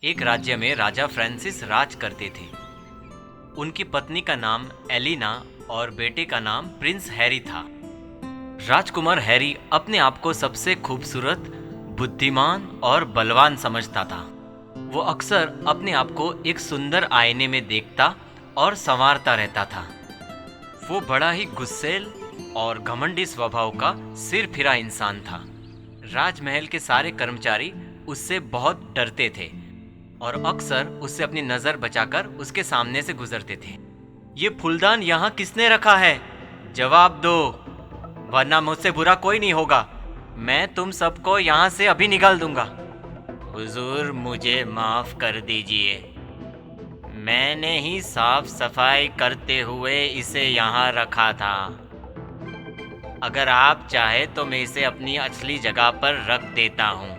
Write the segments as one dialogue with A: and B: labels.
A: एक राज्य में राजा फ्रांसिस राज करते थे। उनकी पत्नी का नाम एलिना और बेटे का नाम प्रिंस हैरी था। राजकुमार हैरी अपने आप को सबसे खूबसूरत, बुद्धिमान और बलवान समझता था। वो अक्सर अपने आप को एक सुंदर आईने में देखता और संवारता रहता था। वो बड़ा ही गुस्सैल और घमंडी स्वभाव का सिर फिरा इंसान था। राजमहल के सारे कर्मचारी उससे बहुत डरते थे और अक्सर उससे अपनी नजर बचाकर उसके सामने से गुजरते थे। ये फूलदान यहाँ किसने रखा है? जवाब दो, वरना मुझसे बुरा कोई नहीं होगा। मैं तुम सबको यहाँ से अभी निकाल दूंगा। हुजूर, मुझे माफ कर दीजिए। मैंने ही साफ सफाई करते हुए इसे यहाँ रखा था। अगर आप चाहे तो मैं इसे अपनी असली जगह पर रख देता हूँ।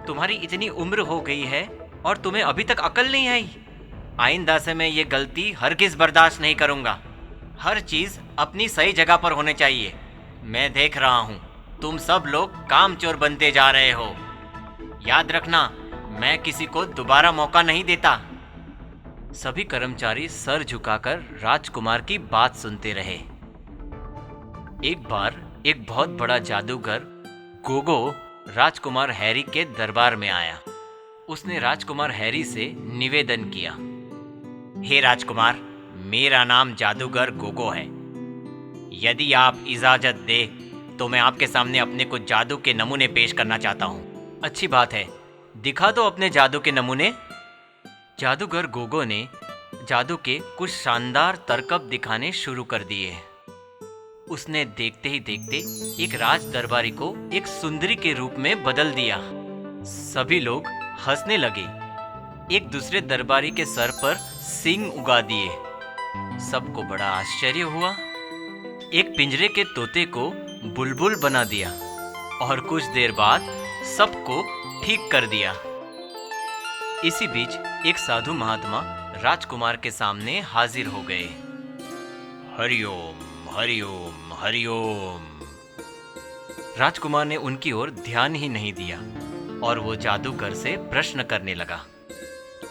A: तुम्हारी इतनी उम्र हो गई है और तुम्हें अभी तक अकल नहीं आई। आइंदा से मैं ये गलती हरगिज बर्दाश्त नहीं करूँगा। हर चीज़ अपनी सही जगह पर होनी चाहिए। मैं देख रहा हूँ तुम सब लोग कामचोर बनते जा रहे हो। याद रखना, मैं किसी को दोबारा मौका नहीं देता। सभी कर्मचारी सर झुकाकर राजकुमार की बात सुनते रहे। एक बार एक बहुत बड़ा जादूगर गोगो राजकुमार हैरी के दरबार में आया। उसने राजकुमार हैरी से निवेदन किया, हे राजकुमार, मेरा नाम जादूगर गोगो है। यदि आप इजाजत दे तो मैं आपके सामने अपने कुछ जादू के नमूने पेश करना चाहता हूँ। अच्छी बात है, दिखा दो अपने जादू के नमूने। जादूगर गोगो ने जादू के कुछ शानदार तरकब दिखाने शुरू कर दिए। उसने देखते ही देखते एक राज दरबारी को एक सुंदरी के रूप में बदल दिया। सभी लोग हंसने लगे। एक दूसरे दरबारी के सर पर सींग उगा दिए। सबको बड़ा आश्चर्य हुआ। एक पिंजरे के तोते को बुलबुल बना दिया और कुछ देर बाद सबको ठीक कर दिया। इसी बीच एक साधु महात्मा राजकुमार के सामने हाजिर हो गए। हरिओम, हरिओम, हरिओम। राजकुमार ने उनकी ओर ध्यान ही नहीं दिया और वो जादूगर से प्रश्न करने लगा,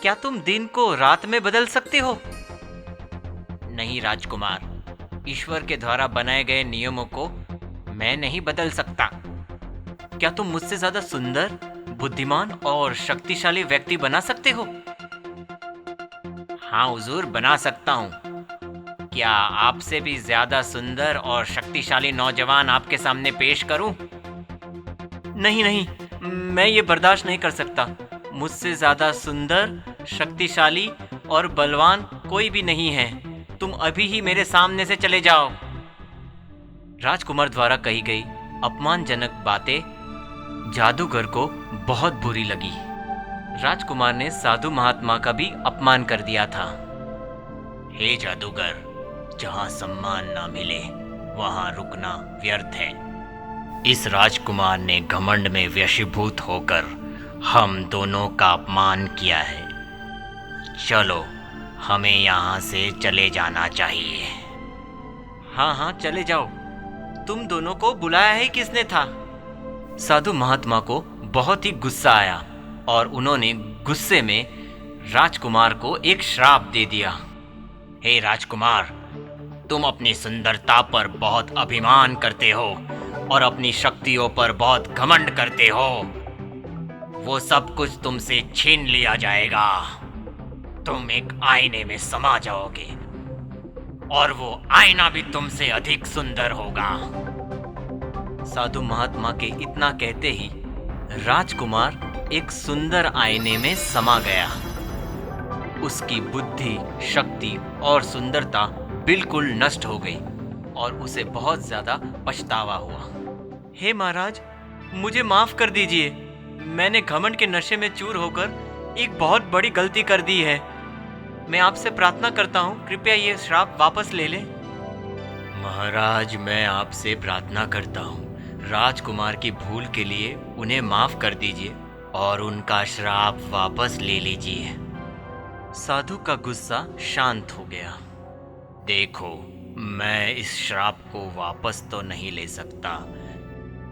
A: क्या तुम दिन को रात में बदल सकते हो? नहीं राजकुमार, ईश्वर के द्वारा बनाए गए नियमों को मैं नहीं बदल सकता। क्या तुम मुझसे ज्यादा सुंदर, बुद्धिमान और शक्तिशाली व्यक्ति बना सकते हो? हाँ हुजूर, बना सकता हूँ। क्या आपसे भी ज्यादा सुंदर और शक्तिशाली नौजवान आपके सामने पेश करूं? नहीं नहीं, मैं ये बर्दाश्त नहीं कर सकता। मुझसे ज्यादा सुंदर, शक्तिशाली और बलवान कोई भी नहीं है। तुम अभी ही मेरे सामने से चले जाओ। राजकुमार द्वारा कही गई अपमानजनक बातें जादूगर को बहुत बुरी लगी। राजकुमार ने साधु महात्मा का भी अपमान कर दिया था। हे जादूगर, जहां सम्मान ना मिले वहां रुकना व्यर्थ है। इस राजकुमार ने घमंड में वशीभूत होकर हम दोनों का अपमान किया है। चलो, हमें यहाँ से चले जाना चाहिए। हाँ हाँ, चले जाओ। तुम दोनों को बुलाया ही किसने था? साधु महात्मा को बहुत ही गुस्सा आया और उन्होंने गुस्से में राजकुमार को एक श्राप दे दिया। हे राजकुमार, तुम अपनी सुंदरता पर बहुत अभिमान करते हो और अपनी शक्तियों पर बहुत घमंड करते हो। वो सब कुछ तुमसे छीन लिया जाएगा। तुम एक आईने में समा जाओगे और वो आईना भी तुमसे अधिक सुंदर होगा। साधु महात्मा के इतना कहते ही राजकुमार एक सुंदर आईने में समा गया। उसकी बुद्धि, शक्ति और सुंदरता बिल्कुल नष्ट हो गई और उसे बहुत ज्यादा पछतावा हुआ। हे महाराज, मुझे माफ कर दीजिए। मैंने घमंड के नशे में चूर होकर एक बहुत बड़ी गलती कर दी है। मैं आपसे प्रार्थना करता हूँ, कृपया ये श्राप वापस ले लें। महाराज, मैं आपसे प्रार्थना करता हूँ, राजकुमार की भूल के लिए उन्हें माफ कर दीजिए और उनका श्राप वापस ले लीजिए। साधु का गुस्सा शांत हो गया। देखो, मैं इस श्राप को वापस तो नहीं ले सकता,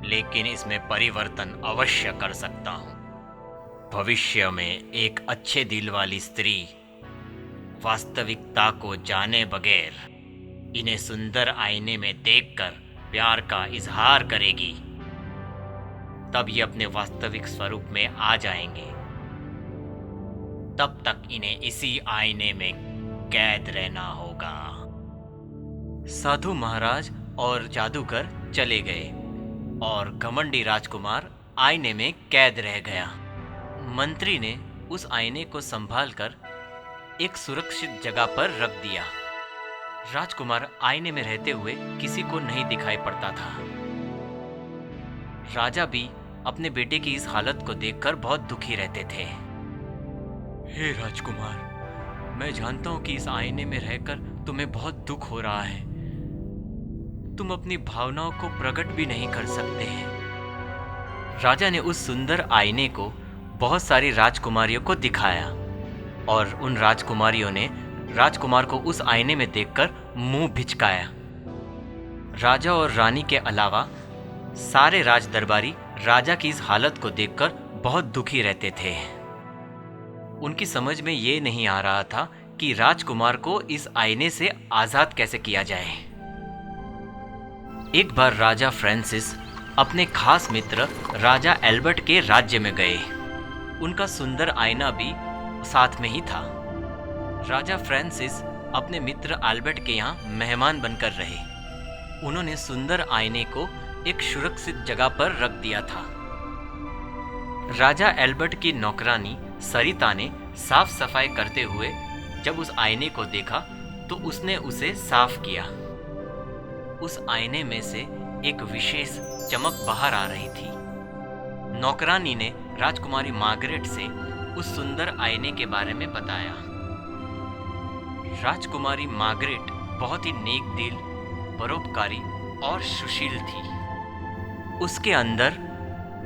A: लेकिन इसमें परिवर्तन अवश्य कर सकता हूँ। भविष्य में एक अच्छे दिल वाली स्त्री वास्तविकता को जाने बगैर इन्हें सुंदर आईने में देखकर प्यार का इजहार करेगी, तब ये अपने वास्तविक स्वरूप में आ जाएंगे। तब तक इन्हें इसी आईने में कैद रहना होगा। साधु महाराज और जादूगर चले गए और घमंडी राजकुमार आईने में कैद रह गया। मंत्री ने उस आईने को संभालकर एक सुरक्षित जगह पर रख दिया। राजकुमार आईने में रहते हुए किसी को नहीं दिखाई पड़ता था। राजा भी अपने बेटे की इस हालत को देखकर बहुत दुखी रहते थे। हे राजकुमार, मैं जानता हूं कि इस आईने में रहकर तुम्हें बहुत दुख हो रहा है। तुम अपनी भावनाओं को प्रकट भी नहीं कर सकते हैं। राजा ने उस सुंदर आईने को बहुत सारी राजकुमारियों को दिखाया और उन राजकुमारियों ने राजकुमार को उस आईने में देखकर मुंह भिचकाया। राजा और रानी के अलावा सारे राज दरबारी राजा की इस हालत को देखकर बहुत दुखी रहते थे। उनकी समझ में ये नहीं आ रहा था कि राजकुमार को इस आईने से आजाद कैसे किया जाए। एक बार राजा फ्रांसिस अपने खास मित्र राजा एल्बर्ट के राज्य में गए। उनका सुंदर आईना भी साथ में ही था। राजा फ्रांसिस अपने मित्र एल्बर्ट के यहाँ मेहमान बनकर रहे। उन्होंने सुंदर आईने को एक सुरक्षित जगह पर रख दिया था। राजा एल्बर्ट की नौकरानी सरिता ने साफ सफाई करते हुए जब उस आईने को देखा तो उसने उसे साफ किया। उस आईने में से एक विशेष चमक बाहर आ रही थी। नौकरानी ने राजकुमारी मार्गरेट से उस सुंदर आईने के बारे में बताया। राजकुमारी मार्गरेट बहुत ही नेक दिल, परोपकारी और सुशील थी। उसके अंदर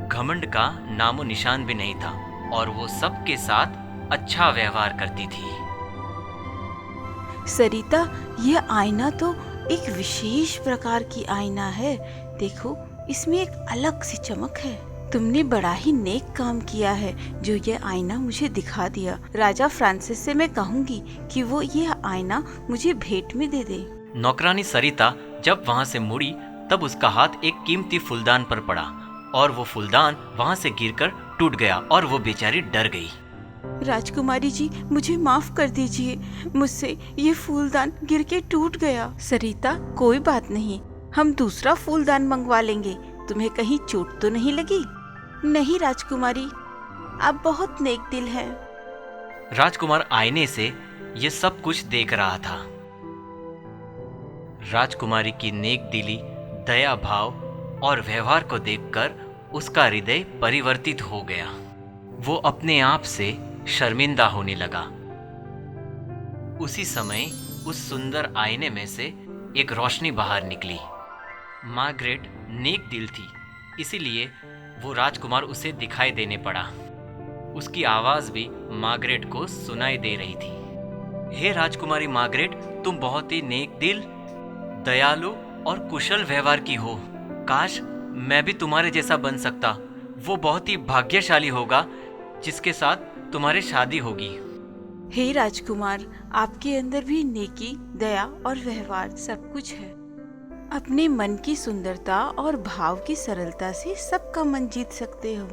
A: घमंड का नामो निशान भी नहीं था और वो सबके साथ अच्छा व्यवहार करती थी।
B: सरिता, यह आईना तो एक विशेष प्रकार की आईना है। देखो, इसमें एक अलग सी चमक है। तुमने बड़ा ही नेक काम किया है जो यह आईना मुझे दिखा दिया। राजा फ्रांसिस से मैं कहूंगी कि वो यह आईना मुझे भेंट में दे दे।
A: नौकरानी सरिता जब वहां से मुड़ी तब उसका हाथ एक कीमती फूलदान पर पड़ा और वो फूलदान वहां से गिरकर टूट गया और वो बेचारी डर गई।
B: राजकुमारी जी, मुझे माफ कर दीजिए। मुझसे ये फूलदान गिर के टूट गया। सरिता, कोई बात नहीं, हम दूसरा फूलदान मंगवा लेंगे। तुम्हें कहीं चोट तो नहीं लगी? नहीं राजकुमारी, आप बहुत नेक दिल हैं।
A: राजकुमार आईने से ये सब कुछ देख रहा था। राजकुमारी की नेक दिली, दया भाव और व्यवहार को देखकर उसका हृदय परिवर्तित हो गया। वो अपने आप से शर्मिंदा होने लगा। उसी समय उस सुंदर आईने में से एक रोशनी बाहर निकली। मार्गरेट नेक दिल थी, इसीलिए वो राजकुमार उसे दिखाई देने पड़ा। उसकी आवाज भी मार्गरेट को सुनाई दे रही थी। हे राजकुमारी मार्गरेट, तुम बहुत ही नेक दिल, दयालु और कुशल व्यवहार की हो। काश मैं भी तुम्हारे जैसा बन सकता। वो बहुत ही भाग्यशाली होगा जिसके साथ तुम्हारी शादी होगी।
B: हे राजकुमार, आपके अंदर भी नेकी, दया और व्यवहार सब कुछ है। अपने मन की सुंदरता और भाव की सरलता से सबका मन जीत सकते हो।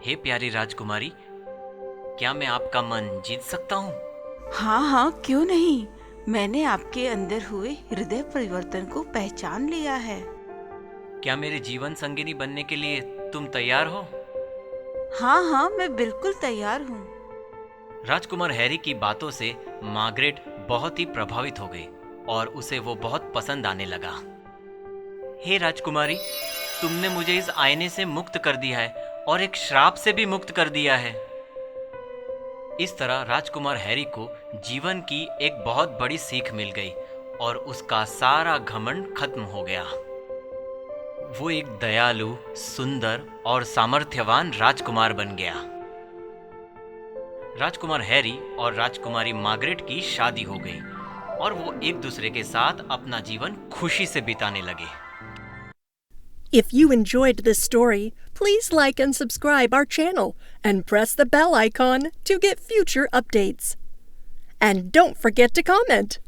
A: हे प्यारी राजकुमारी, क्या मैं आपका मन जीत सकता हूँ?
B: हाँ हाँ, क्यों नहीं। मैंने आपके अंदर हुए हृदय परिवर्तन को पहचान लिया है।
A: क्या मेरे जीवन संगिनी बनने के लिए तुम तैयार हो?
B: हाँ हाँ, मैं बिल्कुल तैयार हूँ।
A: राजकुमार हैरी की बातों से मार्गरेट बहुत ही प्रभावित हो गई और उसे वो बहुत पसंद आने लगा। हे राजकुमारी, तुमने मुझे इस आईने से मुक्त कर दिया है और एक श्राप से भी मुक्त कर दिया है। इस तरह राजकुमार हैरी को जीवन की एक बहुत बड़ी सीख मिल गई और उसका सारा घमंड खत्म हो गया। वो एक दयालु, सुंदर और सामर्थ्यवान राजकुमार बन गया। राजकुमार हैरी और राजकुमारी मार्गरेट की शादी हो गई और वो एक दूसरे के साथ अपना जीवन खुशी से बिताने लगे।
C: If you enjoyed this story, please like and subscribe our channel and press the bell icon to get future updates. And don't forget to comment.